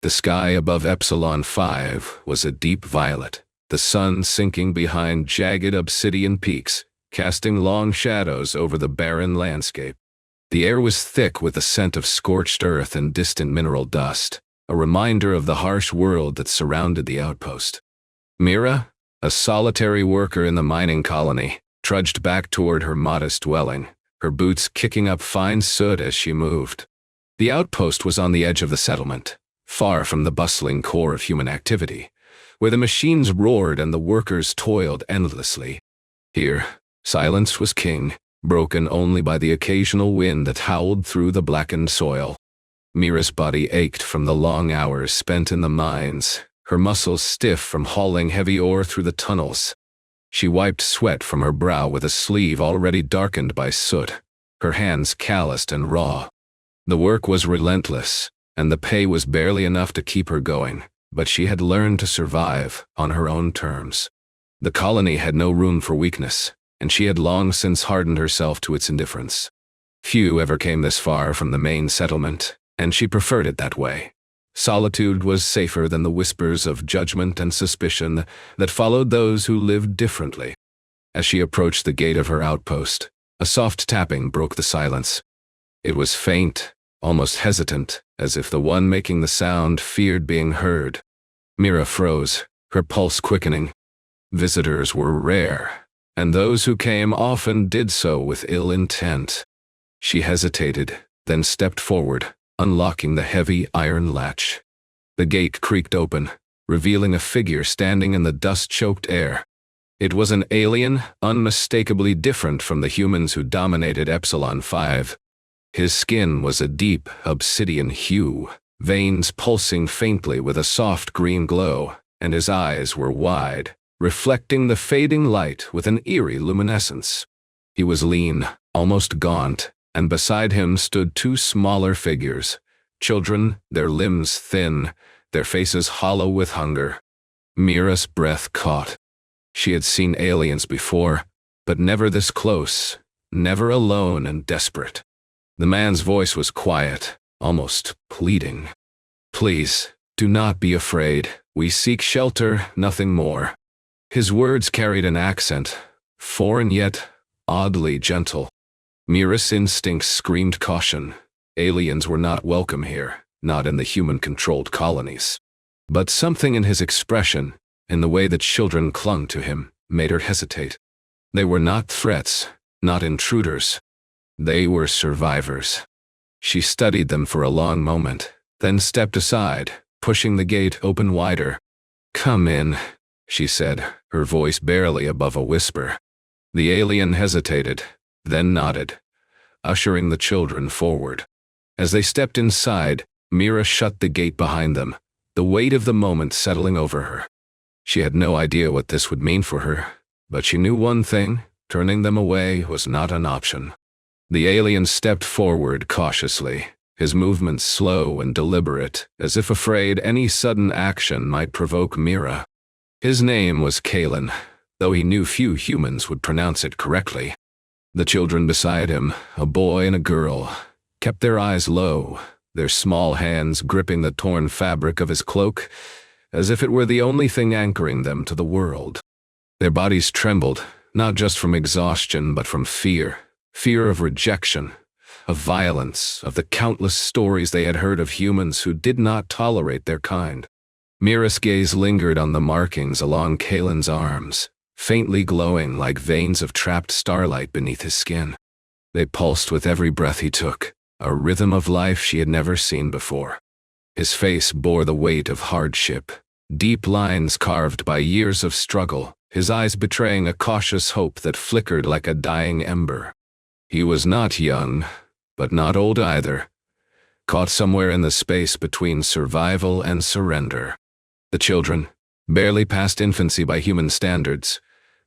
The sky above Epsilon 5 was a deep violet, the sun sinking behind jagged obsidian peaks, casting long shadows over the barren landscape. The air was thick with the scent of scorched earth and distant mineral dust, a reminder of the harsh world that surrounded the outpost. Mira, a solitary worker in the mining colony, trudged back toward her modest dwelling, her boots kicking up fine soot as she moved. The outpost was on the edge of the settlement, far from the bustling core of human activity, where the machines roared and the workers toiled endlessly. Here, silence was king, broken only by the occasional wind that howled through the blackened soil. Mira's body ached from the long hours spent in the mines, her muscles stiff from hauling heavy ore through the tunnels. She wiped sweat from her brow with a sleeve already darkened by soot, her hands calloused and raw. The work was relentless, and the pay was barely enough to keep her going, but she had learned to survive on her own terms. The colony had no room for weakness, and she had long since hardened herself to its indifference. Few ever came this far from the main settlement, and she preferred it that way. Solitude was safer than the whispers of judgment and suspicion that followed those who lived differently. As she approached the gate of her outpost, a soft tapping broke the silence. It was faint, almost hesitant, as if the one making the sound feared being heard. Mira froze, her pulse quickening. Visitors were rare, and those who came often did so with ill intent. She hesitated, then stepped forward, unlocking the heavy iron latch. The gate creaked open, revealing a figure standing in the dust-choked air. It was an alien, unmistakably different from the humans who dominated Epsilon 5. His skin was a deep, obsidian hue, veins pulsing faintly with a soft green glow, and his eyes were wide, reflecting the fading light with an eerie luminescence. He was lean, almost gaunt, and beside him stood two smaller figures, children, their limbs thin, their faces hollow with hunger. Mira's breath caught. She had seen aliens before, but never this close, never alone and desperate. The man's voice was quiet, almost pleading. "Please, do not be afraid. We seek shelter, nothing more." His words carried an accent, foreign yet oddly gentle. Mira's instincts screamed caution. Aliens were not welcome here, not in the human-controlled colonies. But something in his expression, in the way that children clung to him, made her hesitate. They were not threats, not intruders. They were survivors. She studied them for a long moment, then stepped aside, pushing the gate open wider. "Come in," she said, her voice barely above a whisper. The alien hesitated, then nodded, ushering the children forward. As they stepped inside, Mira shut the gate behind them, the weight of the moment settling over her. She had no idea what this would mean for her, but she knew one thing: turning them away was not an option. The alien stepped forward cautiously, his movements slow and deliberate, as if afraid any sudden action might provoke Mira. His name was Kaelen, though he knew few humans would pronounce it correctly. The children beside him, a boy and a girl, kept their eyes low, their small hands gripping the torn fabric of his cloak, as if it were the only thing anchoring them to the world. Their bodies trembled, not just from exhaustion but from fear of rejection, of violence, of the countless stories they had heard of humans who did not tolerate their kind. Mira's gaze lingered on the markings along Kaelen's arms, faintly glowing like veins of trapped starlight beneath his skin. They pulsed with every breath he took, a rhythm of life she had never seen before. His face bore the weight of hardship, deep lines carved by years of struggle, his eyes betraying a cautious hope that flickered like a dying ember. He was not young, but not old either, caught somewhere in the space between survival and surrender. The children, barely past infancy by human standards,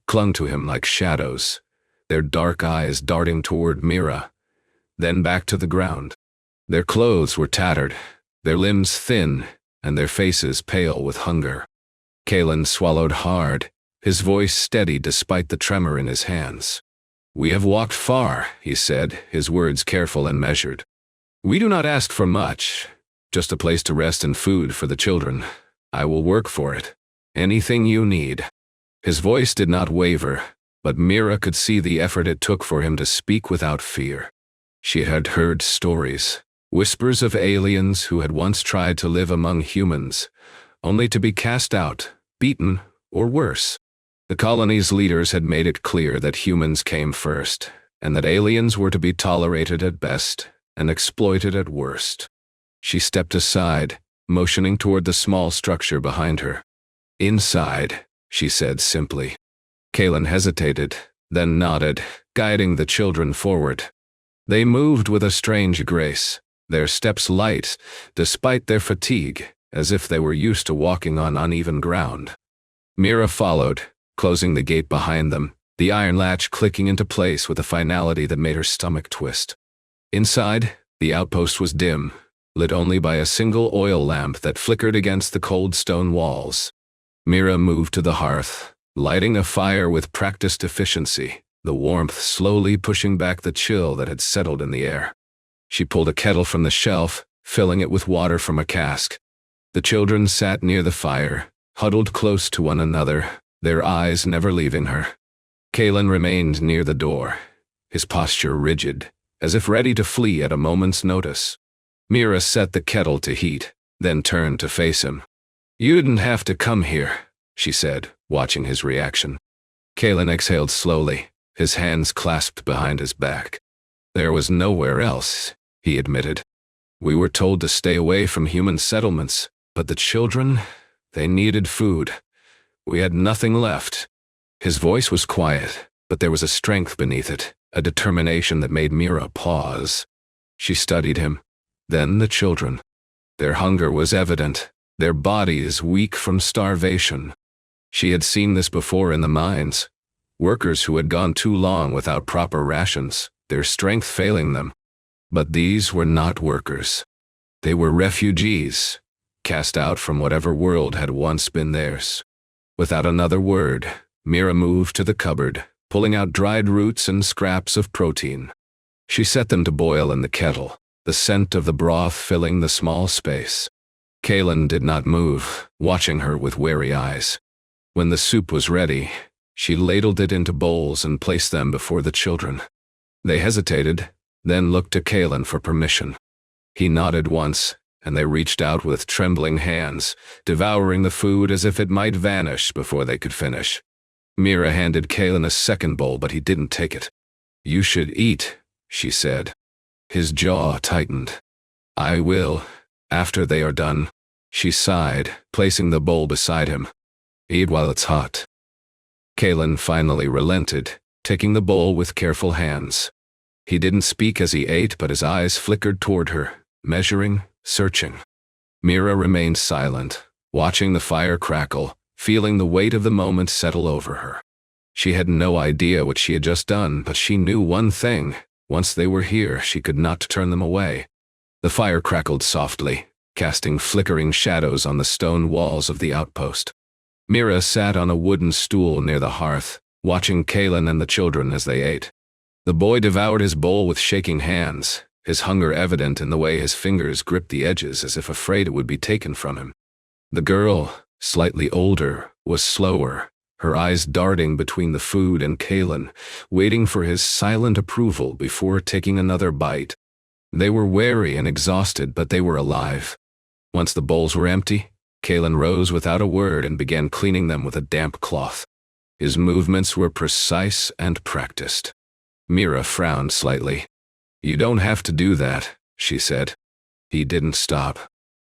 clung to him like shadows, their dark eyes darting toward Mira, then back to the ground. Their clothes were tattered, their limbs thin, and their faces pale with hunger. Kaelen swallowed hard, his voice steady despite the tremor in his hands. "We have walked far," he said, his words careful and measured. "We do not ask for much, Just a place to rest and food for the children. I will work for it. Anything you need." His voice did not waver, but Mira could see the effort it took for him to speak without fear. She had heard stories, whispers of aliens who had once tried to live among humans, only to be cast out, beaten, or worse. The colony's leaders had made it clear that humans came first, and that aliens were to be tolerated at best and exploited at worst. She stepped aside, motioning toward the small structure behind her. "Inside," she said simply. Kaelen hesitated, then nodded, guiding the children forward. They moved with a strange grace, their steps light, despite their fatigue, as if they were used to walking on uneven ground. Mira followed, closing the gate behind them, the iron latch clicking into place with a finality that made her stomach twist. Inside, the outpost was dim, lit only by a single oil lamp that flickered against the cold stone walls. Mira moved to the hearth, lighting a fire with practiced efficiency, the warmth slowly pushing back the chill that had settled in the air. She pulled a kettle from the shelf, filling it with water from a cask. The children sat near the fire, huddled close to one another, their eyes never leaving her. Kaelen remained near the door, his posture rigid, as if ready to flee at a moment's notice. Mira set the kettle to heat, then turned to face him. "You didn't have to come here," she said, watching his reaction. Kaelen exhaled slowly, his hands clasped behind his back. "There was nowhere else," he admitted. "We were told to stay away from human settlements, but the children, they needed food. We had nothing left." His voice was quiet, but there was a strength beneath it, a determination that made Mira pause. She studied him, then the children. Their hunger was evident, their bodies weak from starvation. She had seen this before in the mines. Workers who had gone too long without proper rations, their strength failing them. But these were not workers. They were refugees, cast out from whatever world had once been theirs. Without another word, Mira moved to the cupboard, pulling out dried roots and scraps of protein. She set them to boil in the kettle, the scent of the broth filling the small space. Kaelen did not move, watching her with wary eyes. When the soup was ready, she ladled it into bowls and placed them before the children. They hesitated, then looked to Kaelen for permission. He nodded once, and they reached out with trembling hands, devouring the food as if it might vanish before they could finish. Mira handed Kaelen a second bowl, but he didn't take it. "You should eat," she said. His jaw tightened. "I will, after they are done." She sighed, placing the bowl beside him. "Eat while it's hot." Kaelen finally relented, taking the bowl with careful hands. He didn't speak as he ate, but his eyes flickered toward her, measuring, searching. Mira remained silent, watching the fire crackle, feeling the weight of the moment settle over her. She had no idea what she had just done, but she knew one thing. Once they were here, she could not turn them away. The fire crackled softly, casting flickering shadows on the stone walls of the outpost. Mira sat on a wooden stool near the hearth, watching Kaelen and the children as they ate. The boy devoured his bowl with shaking hands, his hunger evident in the way his fingers gripped the edges as if afraid it would be taken from him. The girl, slightly older, was slower, her eyes darting between the food and Kaelen, waiting for his silent approval before taking another bite. They were weary and exhausted, but they were alive. Once the bowls were empty, Kaelen rose without a word and began cleaning them with a damp cloth. His movements were precise and practiced. Mira frowned slightly. "You don't have to do that," she said. He didn't stop.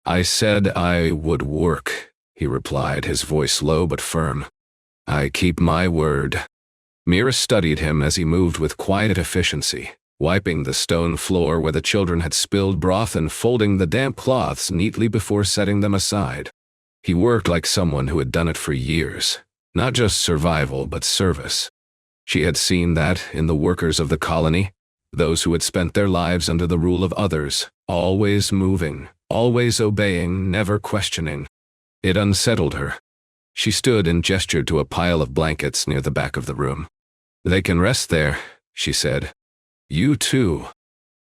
"I said I would work," he replied, his voice low but firm. "I keep my word." Mira studied him as he moved with quiet efficiency, wiping the stone floor where the children had spilled broth and folding the damp cloths neatly before setting them aside. He worked like someone who had done it for years, not just survival but service. She had seen that in the workers of the colony, those who had spent their lives under the rule of others, always moving, always obeying, never questioning. It unsettled her. She stood and gestured to a pile of blankets near the back of the room. "They can rest there," she said. "You too."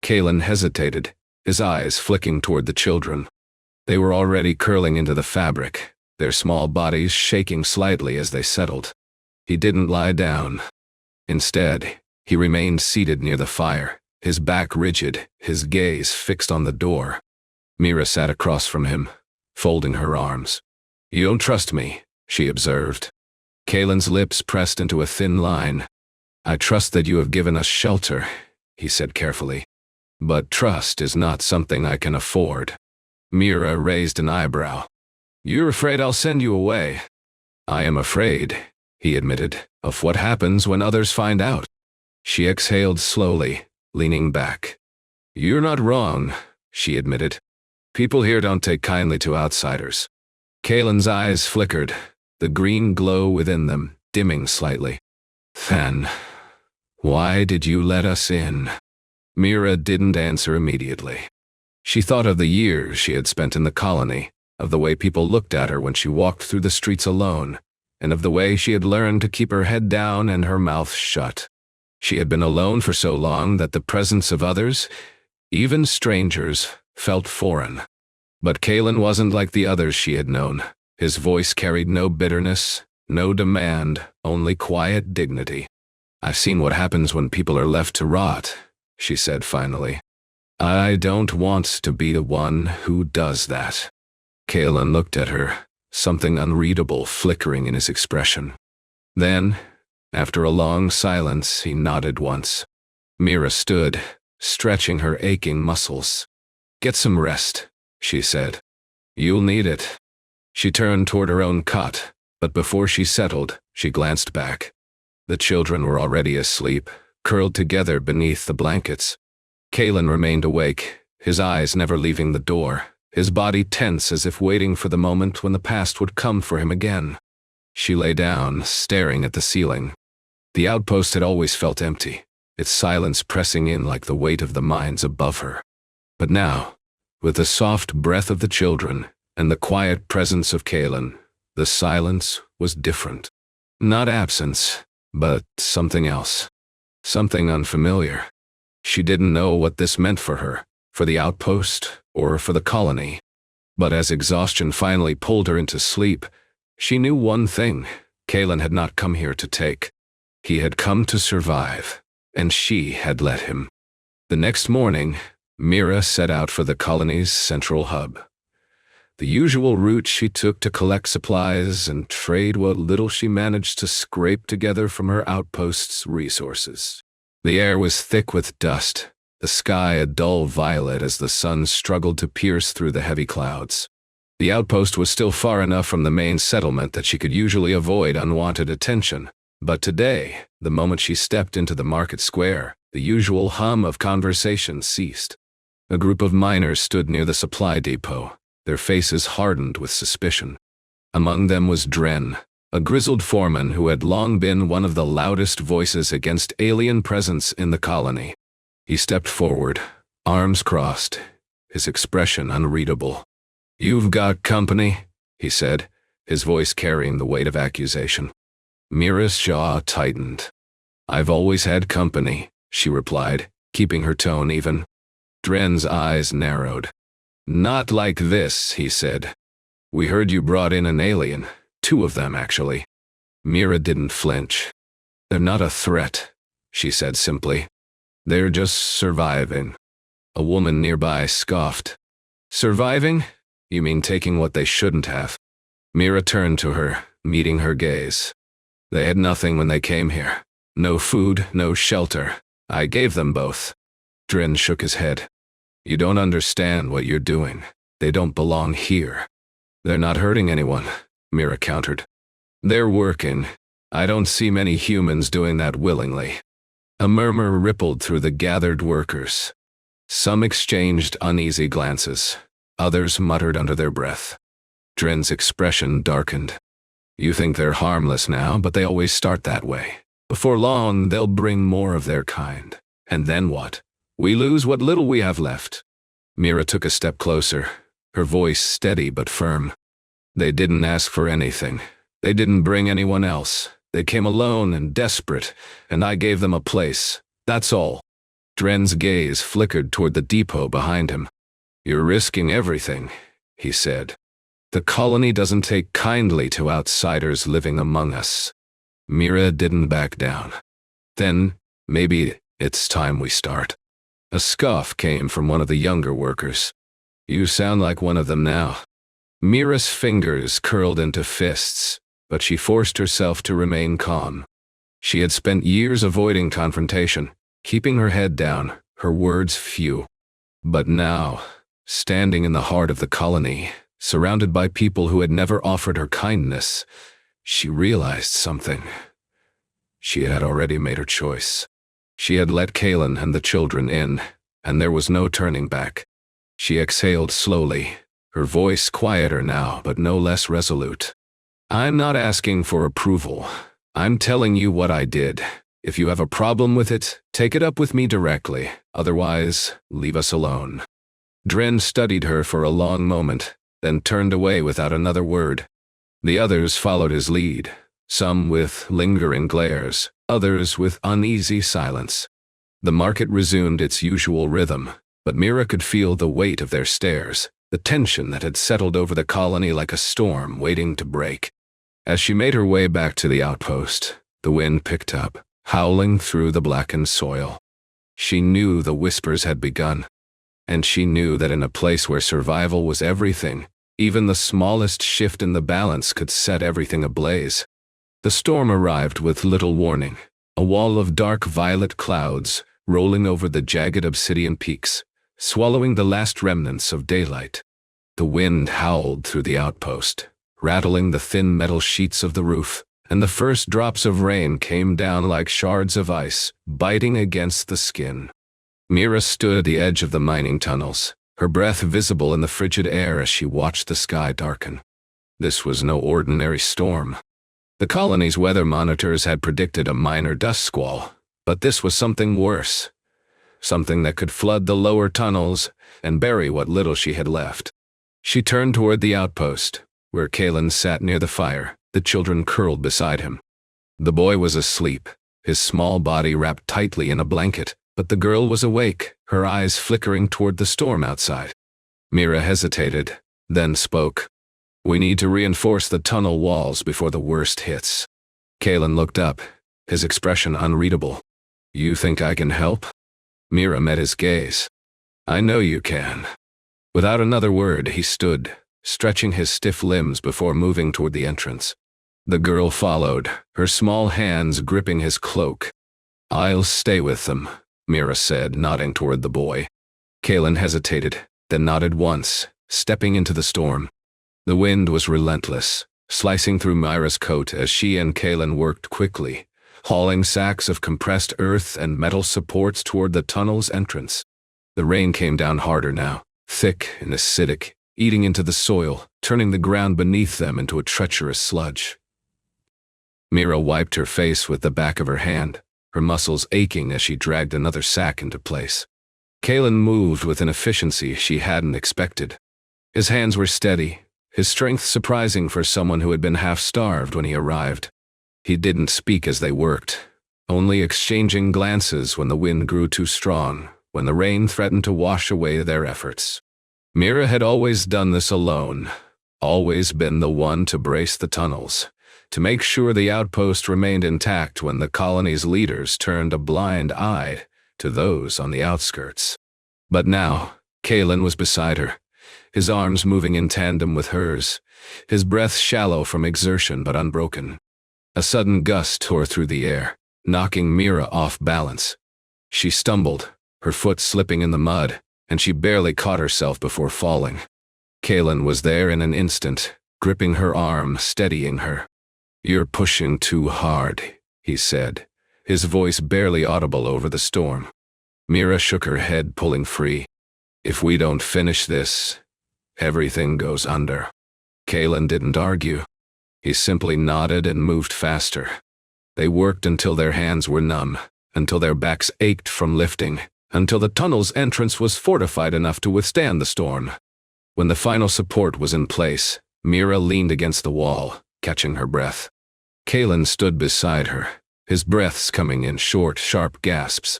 Kaelen hesitated, his eyes flicking toward the children. They were already curling into the fabric, their small bodies shaking slightly as they settled. He didn't lie down. Instead, he remained seated near the fire, his back rigid, his gaze fixed on the door. Mira sat across from him, folding her arms. "You don't trust me," she observed. Kaelen's lips pressed into a thin line. "I trust that you have given us shelter," he said carefully. "But trust is not something I can afford." Mira raised an eyebrow. "You're afraid I'll send you away." "I am afraid," he admitted, "of what happens when others find out." She exhaled slowly, leaning back. "You're not wrong," she admitted. "People here don't take kindly to outsiders." Kaelen's eyes flickered, the green glow within them dimming slightly. "Then, why did you let us in?" Mira didn't answer immediately. She thought of the years she had spent in the colony, of the way people looked at her when she walked through the streets alone, and of the way she had learned to keep her head down and her mouth shut. She had been alone for so long that the presence of others, even strangers, felt foreign. But Kaelen wasn't like the others she had known. His voice carried no bitterness, no demand, only quiet dignity. "I've seen what happens when people are left to rot," she said finally. "I don't want to be the one who does that." Kaelen looked at her, something unreadable flickering in his expression. Then, after a long silence, he nodded once. Mira stood, stretching her aching muscles. "Get some rest," she said. "You'll need it." She turned toward her own cot, but before she settled, she glanced back. The children were already asleep, curled together beneath the blankets. Kaelen remained awake, his eyes never leaving the door, his body tense as if waiting for the moment when the past would come for him again. She lay down, staring at the ceiling. The outpost had always felt empty, its silence pressing in like the weight of the mines above her. But now, with the soft breath of the children and the quiet presence of Kaelen, the silence was different. Not absence, but something else. Something unfamiliar. She didn't know what this meant for her, for the outpost, or for the colony. But as exhaustion finally pulled her into sleep, she knew one thing: Kaelen had not come here to take. He had come to survive, and she had let him. The next morning, Mira set out for the colony's central hub. The usual route she took to collect supplies and trade what little she managed to scrape together from her outpost's resources. The air was thick with dust, the sky a dull violet as the sun struggled to pierce through the heavy clouds. The outpost was still far enough from the main settlement that she could usually avoid unwanted attention, but today, the moment she stepped into the market square, the usual hum of conversation ceased. A group of miners stood near the supply depot, their faces hardened with suspicion. Among them was Dren, a grizzled foreman who had long been one of the loudest voices against alien presence in the colony. He stepped forward, arms crossed, his expression unreadable. "You've got company," he said, his voice carrying the weight of accusation. Mira's jaw tightened. "I've always had company," she replied, keeping her tone even. Dren's eyes narrowed. "Not like this," he said. "We heard you brought in an alien. 2 of them, actually." Mira didn't flinch. "They're not a threat," she said simply. "They're just surviving." A woman nearby scoffed. "Surviving? You mean taking what they shouldn't have?" Mira turned to her, meeting her gaze. "They had nothing when they came here. No food, no shelter. I gave them both." Dren shook his head. "You don't understand what you're doing. They don't belong here." "They're not hurting anyone," Mira countered. "They're working. I don't see many humans doing that willingly." A murmur rippled through the gathered workers. Some exchanged uneasy glances. Others muttered under their breath. Dren's expression darkened. "You think they're harmless now, but they always start that way. Before long, they'll bring more of their kind. And then what? We lose what little we have left." Mira took a step closer, her voice steady but firm. "They didn't ask for anything. They didn't bring anyone else. They came alone and desperate, and I gave them a place. That's all." Dren's gaze flickered toward the depot behind him. "You're risking everything," he said. "The colony doesn't take kindly to outsiders living among us." Mira didn't back down. "Then, maybe it's time we start." A scoff came from one of the younger workers. "You sound like one of them now." Mira's fingers curled into fists, but she forced herself to remain calm. She had spent years avoiding confrontation, keeping her head down, her words few. But now, standing in the heart of the colony, surrounded by people who had never offered her kindness, she realized something. She had already made her choice. She had let Kaelen and the children in, and there was no turning back. She exhaled slowly, her voice quieter now but no less resolute. "I'm not asking for approval. I'm telling you what I did. If you have a problem with it, take it up with me directly. Otherwise, leave us alone." Dren studied her for a long moment, then turned away without another word. The others followed his lead, some with lingering glares, others with uneasy silence. The market resumed its usual rhythm, but Mira could feel the weight of their stares, the tension that had settled over the colony like a storm waiting to break. As she made her way back to the outpost, the wind picked up, howling through the blackened soil. She knew the whispers had begun, and she knew that in a place where survival was everything, even the smallest shift in the balance could set everything ablaze. The storm arrived with little warning, a wall of dark violet clouds rolling over the jagged obsidian peaks, swallowing the last remnants of daylight. The wind howled through the outpost, rattling the thin metal sheets of the roof, and the first drops of rain came down like shards of ice, biting against the skin. Mira stood at the edge of the mining tunnels, her breath visible in the frigid air as she watched the sky darken. This was no ordinary storm. The colony's weather monitors had predicted a minor dust squall, but this was something worse. Something that could flood the lower tunnels and bury what little she had left. She turned toward the outpost, where Kaelen sat near the fire, the children curled beside him. The boy was asleep, his small body wrapped tightly in a blanket, but the girl was awake, her eyes flickering toward the storm outside. Mira hesitated, then spoke. "We need to reinforce the tunnel walls before the worst hits." Kaelen looked up, his expression unreadable. "You think I can help?" Mira met his gaze. "I know you can." Without another word, he stood, stretching his stiff limbs before moving toward the entrance. The girl followed, her small hands gripping his cloak. "I'll stay with them," Mira said, nodding toward the boy. Kaelen hesitated, then nodded once, stepping into the storm. The wind was relentless, slicing through Mira's coat as she and Kaelen worked quickly, hauling sacks of compressed earth and metal supports toward the tunnel's entrance. The rain came down harder now, thick and acidic, eating into the soil, turning the ground beneath them into a treacherous sludge. Mira wiped her face with the back of her hand, her muscles aching as she dragged another sack into place. Kaelen moved with an efficiency she hadn't expected. His hands were steady, his strength surprising for someone who had been half-starved when he arrived. He didn't speak as they worked, only exchanging glances when the wind grew too strong, when the rain threatened to wash away their efforts. Mira had always done this alone, always been the one to brace the tunnels, to make sure the outpost remained intact when the colony's leaders turned a blind eye to those on the outskirts. But now, Kaelen was beside her, his arms moving in tandem with hers, his breath shallow from exertion but unbroken. A sudden gust tore through the air, knocking Mira off balance. She stumbled, her foot slipping in the mud, and she barely caught herself before falling. Kaelen was there in an instant, gripping her arm, steadying her. "You're pushing too hard," he said, his voice barely audible over the storm. Mira shook her head, pulling free. "If we don't finish this, everything goes under." Kaelen didn't argue. He simply nodded and moved faster. They worked until their hands were numb, until their backs ached from lifting, until the tunnel's entrance was fortified enough to withstand the storm. When the final support was in place, Mira leaned against the wall, catching her breath. Kaelen stood beside her, his breaths coming in short, sharp gasps.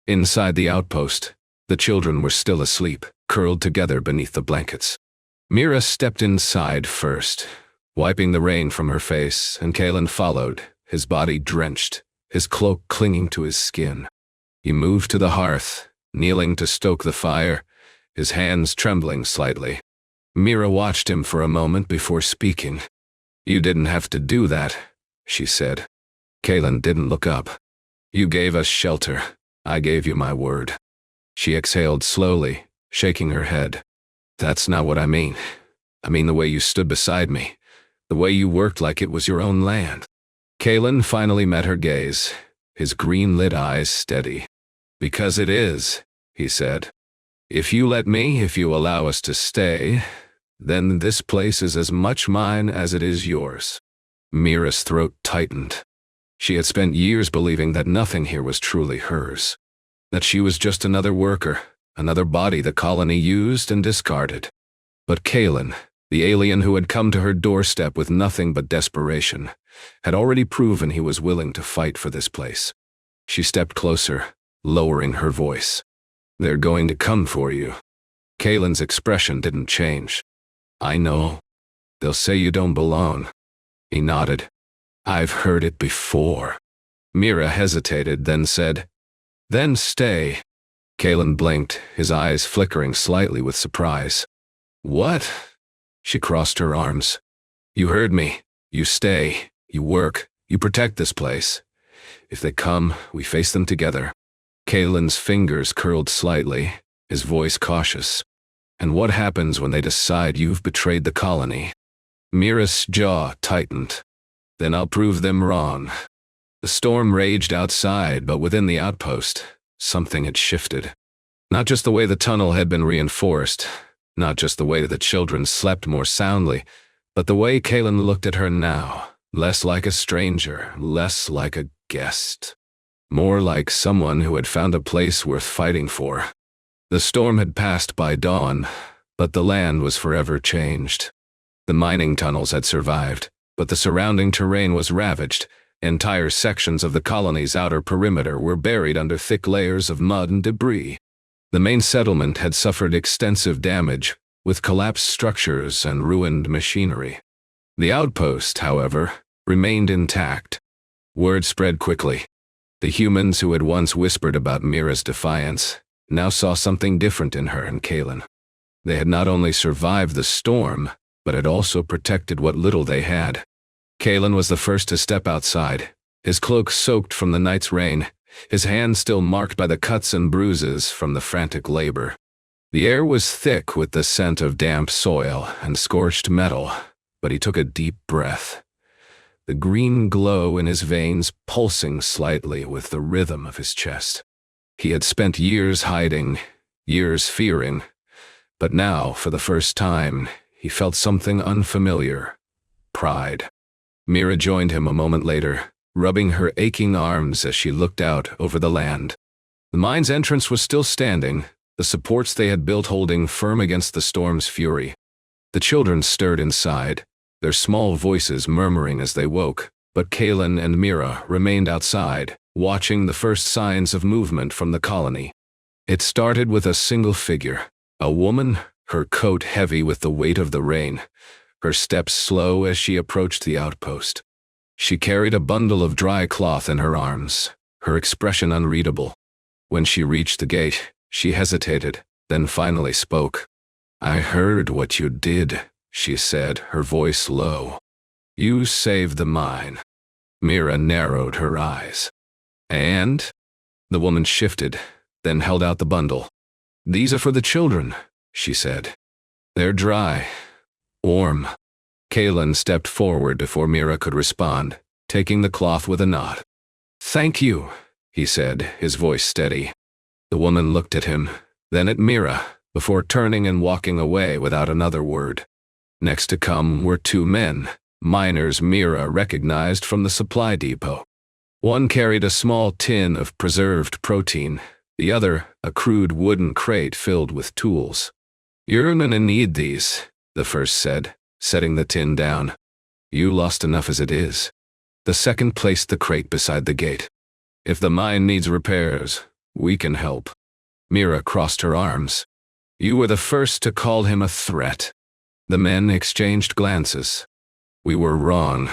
Inside the outpost, the children were still asleep, curled together beneath the blankets. Mira stepped inside first, wiping the rain from her face, and Kaelen followed, his body drenched, his cloak clinging to his skin. He moved to the hearth, kneeling to stoke the fire, his hands trembling slightly. Mira watched him for a moment before speaking. "You didn't have to do that," she said. Kaelen didn't look up. "You gave us shelter. I gave you my word." She exhaled slowly, shaking her head. "That's not what I mean. I mean the way you stood beside me, the way you worked like it was your own land." Kaelen finally met her gaze, his green-lit eyes steady. "Because it is," he said. If you allow us to stay, then this place is as much mine as it is yours." Mira's throat tightened. She had spent years believing that nothing here was truly hers, that she was just another worker, another body the colony used and discarded. But Kaelen, the alien who had come to her doorstep with nothing but desperation, had already proven he was willing to fight for this place. She stepped closer, lowering her voice. "They're going to come for you." Kaelen's expression didn't change. "I know. They'll say you don't belong." He nodded. "I've heard it before." Mira hesitated, then said, "Then stay." Kaelen blinked, his eyes flickering slightly with surprise. "What?" She crossed her arms. "You heard me. You stay. You work. You protect this place. If they come, we face them together." Kaelen's fingers curled slightly, his voice cautious. "And what happens when they decide you've betrayed the colony?" Mira's jaw tightened. "Then I'll prove them wrong." The storm raged outside, but within the outpost, something had shifted. Not just the way the tunnel had been reinforced, not just the way the children slept more soundly, but the way Kaelen looked at her now, less like a stranger, less like a guest. More like someone who had found a place worth fighting for. The storm had passed by dawn, but the land was forever changed. The mining tunnels had survived, but the surrounding terrain was ravaged. Entire sections of the colony's outer perimeter were buried under thick layers of mud and debris. The main settlement had suffered extensive damage, with collapsed structures and ruined machinery. The outpost, however, remained intact. Word spread quickly. The humans who had once whispered about Mira's defiance now saw something different in her and Kaelen. They had not only survived the storm, but had also protected what little they had. Kaelen was the first to step outside, his cloak soaked from the night's rain, his hands still marked by the cuts and bruises from the frantic labor. The air was thick with the scent of damp soil and scorched metal, but he took a deep breath. The green glow in his veins pulsing slightly with the rhythm of his chest. He had spent years hiding, years fearing, but now, for the first time, he felt something unfamiliar: pride. Mira joined him a moment later, rubbing her aching arms as she looked out over the land. The mine's entrance was still standing, the supports they had built holding firm against the storm's fury. The children stirred inside, their small voices murmuring as they woke, but Kaelen and Mira remained outside, watching the first signs of movement from the colony. It started with a single figure, a woman, her coat heavy with the weight of the rain, her steps slow as she approached the outpost. She carried a bundle of dry cloth in her arms, her expression unreadable. When she reached the gate, she hesitated, then finally spoke. "I heard what you did," she said, her voice low. "You saved the mine." Mira narrowed her eyes. "And?" The woman shifted, then held out the bundle. "These are for the children," she said. "They're dry, warm." Kaelen stepped forward before Mira could respond, taking the cloth with a nod. "Thank you," he said, his voice steady. The woman looked at him, then at Mira, before turning and walking away without another word. Next to come were two men, miners Mira recognized from the supply depot. One carried a small tin of preserved protein, the other a crude wooden crate filled with tools. "You're gonna need these," the first said, setting the tin down. "You lost enough as it is." The second placed the crate beside the gate. "If the mine needs repairs, we can help." Mira crossed her arms. "You were the first to call him a threat." The men exchanged glances. "We were wrong,"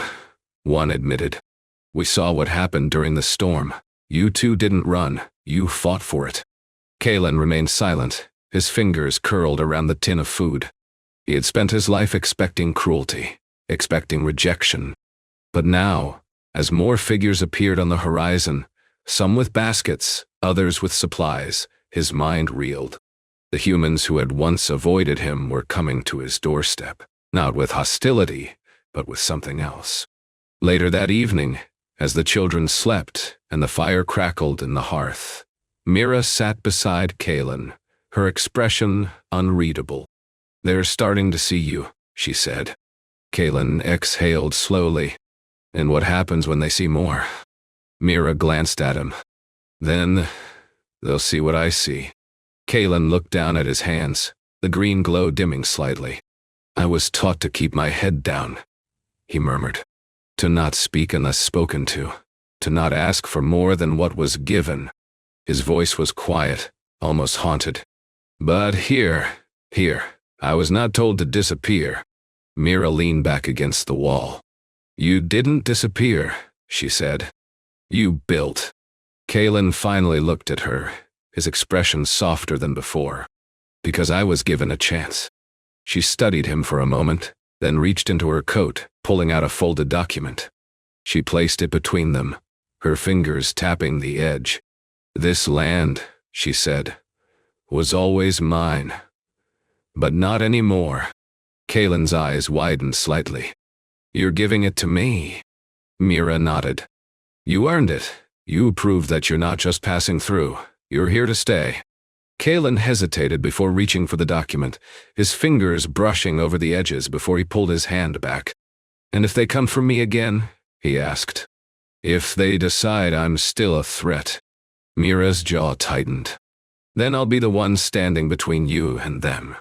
one admitted. "We saw what happened during the storm. You two didn't run, you fought for it." Kaelen remained silent, his fingers curled around the tin of food. He had spent his life expecting cruelty, expecting rejection. But now, as more figures appeared on the horizon, some with baskets, others with supplies, his mind reeled. The humans who had once avoided him were coming to his doorstep, not with hostility, but with something else. Later that evening, as the children slept and the fire crackled in the hearth, Mira sat beside Kaelen, her expression unreadable. "They're starting to see you," she said. Kaelen exhaled slowly. "And what happens when they see more?" Mira glanced at him. "Then they'll see what I see." Kaelen looked down at his hands, the green glow dimming slightly. "I was taught to keep my head down," he murmured. "To not speak unless spoken to not ask for more than what was given." His voice was quiet, almost haunted. "But here, I was not told to disappear." Mira leaned back against the wall. "You didn't disappear," she said. "You built." Kaelen finally looked at her, his expression softer than before. "Because I was given a chance." She studied him for a moment, then reached into her coat, pulling out a folded document. She placed it between them, her fingers tapping the edge. "This land," she said, "was always mine. But not anymore." Kaelen's eyes widened slightly. "You're giving it to me." Mira nodded. "You earned it. You proved that you're not just passing through. You're here to stay." Kaelen hesitated before reaching for the document, his fingers brushing over the edges before he pulled his hand back. "And if they come for me again?" he asked. "If they decide I'm still a threat." Mira's jaw tightened. "Then I'll be the one standing between you and them."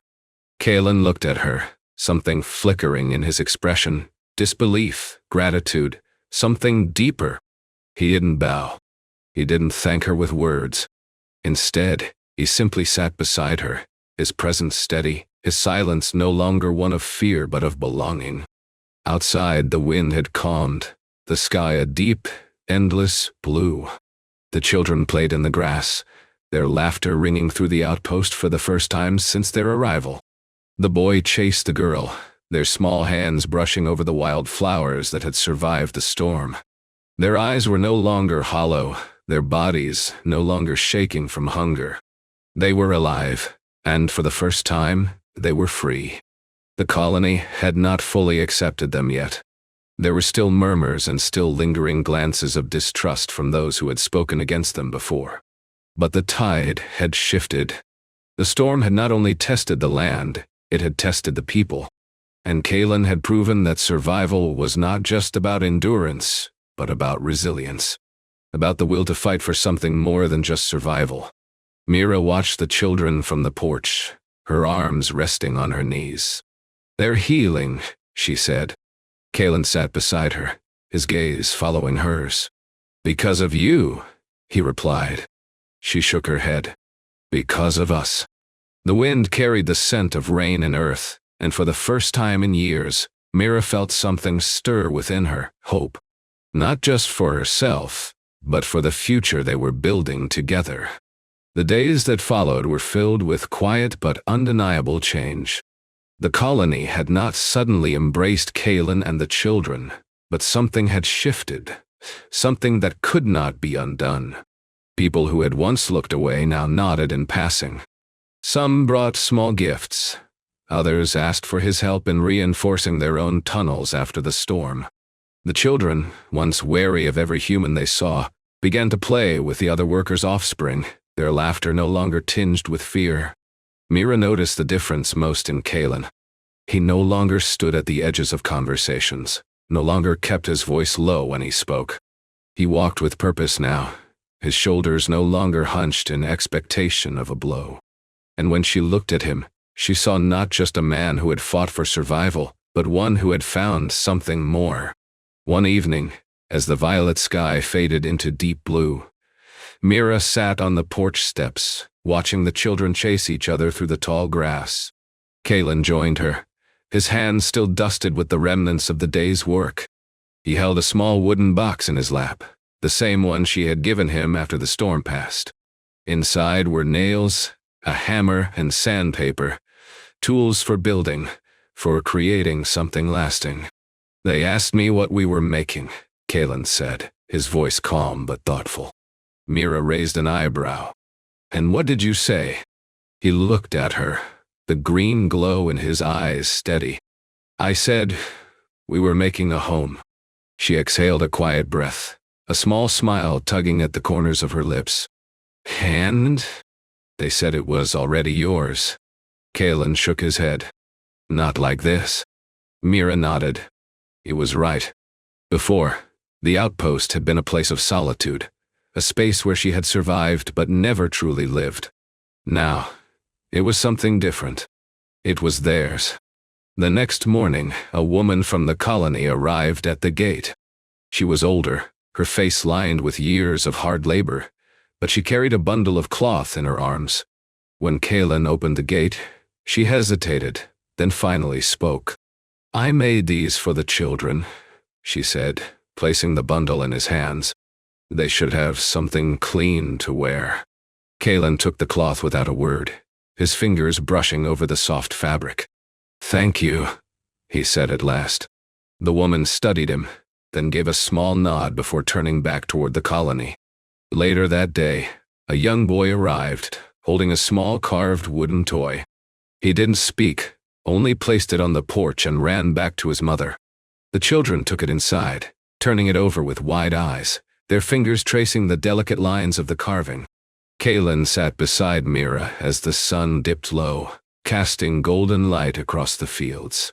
Kaelen looked at her, something flickering in his expression, disbelief, gratitude, something deeper. He didn't bow. He didn't thank her with words. Instead, he simply sat beside her, his presence steady, his silence no longer one of fear but of belonging. Outside, the wind had calmed, the sky a deep, endless blue. The children played in the grass, their laughter ringing through the outpost for the first time since their arrival. The boy chased the girl, their small hands brushing over the wild flowers that had survived the storm. Their eyes were no longer hollow, their bodies no longer shaking from hunger. They were alive, and for the first time, they were free. The colony had not fully accepted them yet. There were still murmurs and still lingering glances of distrust from those who had spoken against them before. But the tide had shifted. The storm had not only tested the land, it had tested the people. And Kaelen had proven that survival was not just about endurance, but about resilience. About the will to fight for something more than just survival. Mira watched the children from the porch, her arms resting on her knees. "They're healing," she said. Kaelen sat beside her, his gaze following hers. "Because of you," he replied. She shook her head. "Because of us." The wind carried the scent of rain and earth, and for the first time in years, Mira felt something stir within her, hope. Not just for herself, but for the future they were building together. The days that followed were filled with quiet but undeniable change. The colony had not suddenly embraced Kaelen and the children, but something had shifted, something that could not be undone. People who had once looked away now nodded in passing. Some brought small gifts. Others asked for his help in reinforcing their own tunnels after the storm. The children, once wary of every human they saw, began to play with the other workers' offspring, their laughter no longer tinged with fear. Mira noticed the difference most in Kaelen. He no longer stood at the edges of conversations, no longer kept his voice low when he spoke. He walked with purpose now, his shoulders no longer hunched in expectation of a blow. And when she looked at him, she saw not just a man who had fought for survival, but one who had found something more. One evening, as the violet sky faded into deep blue, Mira sat on the porch steps, watching the children chase each other through the tall grass. Kaelen joined her, his hands still dusted with the remnants of the day's work. He held a small wooden box in his lap, the same one she had given him after the storm passed. Inside were nails, a hammer, and sandpaper, tools for building, for creating something lasting. They asked me what we were making, Kaelen said, his voice calm but thoughtful. Mira raised an eyebrow. And what did you say? He looked at her, the green glow in his eyes steady. I said, we were making a home. She exhaled a quiet breath, a small smile tugging at the corners of her lips. And? They said it was already yours. Kaelen shook his head. Not like this. Mira nodded. He was right. Before, the outpost had been a place of solitude, a space where she had survived but never truly lived. Now, it was something different. It was theirs. The next morning, a woman from the colony arrived at the gate. She was older, her face lined with years of hard labor, but she carried a bundle of cloth in her arms. When Kaelen opened the gate, she hesitated, then finally spoke. I made these for the children, she said, placing the bundle in his hands. They should have something clean to wear. Kaelen took the cloth without a word, his fingers brushing over the soft fabric. Thank you, he said at last. The woman studied him, then gave a small nod before turning back toward the colony. Later that day, a young boy arrived, holding a small carved wooden toy. He didn't speak, only placed it on the porch and ran back to his mother. The children took it inside, turning it over with wide eyes, their fingers tracing the delicate lines of the carving. Kaelen sat beside Mira as the sun dipped low, casting golden light across the fields.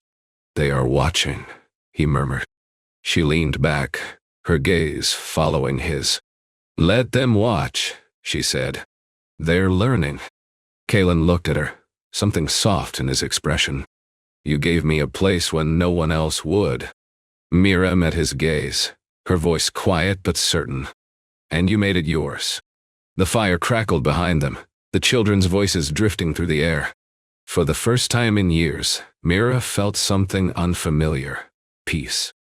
They are watching, he murmured. She leaned back, her gaze following his. Let them watch, she said. They're learning. Kaelen looked at her, something soft in his expression. You gave me a place when no one else would. Mira met his gaze, her voice quiet but certain. And you made it yours. The fire crackled behind them, the children's voices drifting through the air. For the first time in years, Mira felt something unfamiliar. Peace.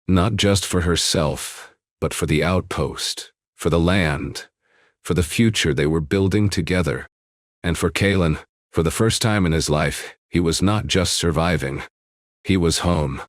Not just for herself, but for the outpost, for the land, for the future they were building together. And for Kaelen, for the first time in his life, he was not just surviving. He was home.